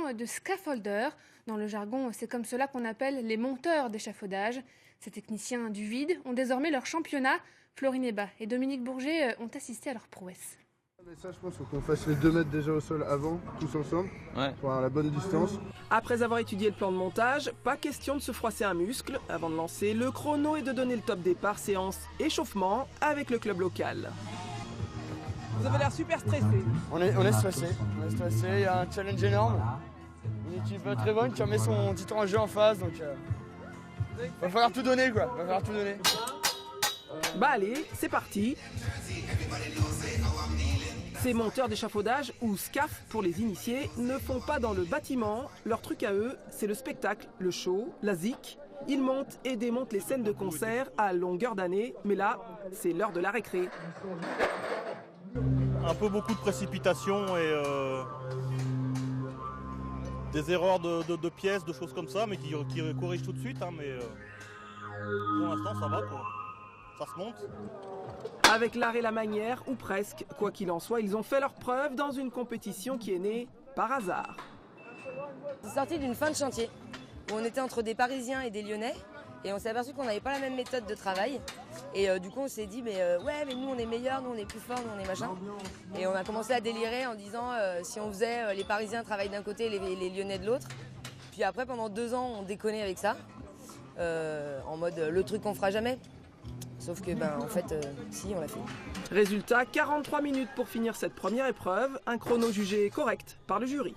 techniquement de scaffolder. Dans le jargon, c'est comme cela qu'on appelle les monteurs d'échafaudage. Ces techniciens du vide ont désormais leur championnat. Florine Heba et Dominique Bourget ont assisté à leur prouesse. Mais ça, je pense qu'il faut qu'on fasse les 2 mètres déjà au sol avant, tous ensemble, pour avoir la bonne distance. Après avoir étudié le plan de montage, pas question de se froisser un muscle avant de lancer le chrono et de donner le top départ séance échauffement avec le club local. Vous avez l'air super stressé. On est stressé, il y a un challenge énorme. Une équipe très bonne qui remet son titan en jeu en face, donc va falloir tout donner quoi, va falloir tout donner. Bah allez, c'est parti. Ces monteurs d'échafaudage, ou SCAF pour les initiés, ne font pas dans le bâtiment. Leur truc à eux, c'est le spectacle, le show, la zik. Ils montent et démontent les scènes de concert à longueur d'année, mais là, c'est l'heure de la récré. Un peu beaucoup de précipitation et des erreurs de pièces, de choses comme ça, mais qui corrigent tout de suite. Hein, mais pour l'instant, ça va quoi. Ça se monte. Avec l'art et la manière, ou presque, quoi qu'il en soit, ils ont fait leur preuve dans une compétition qui est née par hasard. C'est sorti d'une fin de chantier, où on était entre des Parisiens et des Lyonnais, et on s'est aperçu qu'on n'avait pas la même méthode de travail. Et du coup on s'est dit, ouais, mais nous on est meilleurs, nous on est plus forts, nous on est machin. Et on a commencé à délirer en disant, si on faisait les Parisiens travaillent d'un côté et les Lyonnais de l'autre. Puis après pendant 2 ans on déconnait avec ça, en mode le truc qu'on fera jamais. Sauf que, en fait, si, on l'a fait. Résultat, 43 minutes pour finir cette première épreuve, un chrono jugé correct par le jury.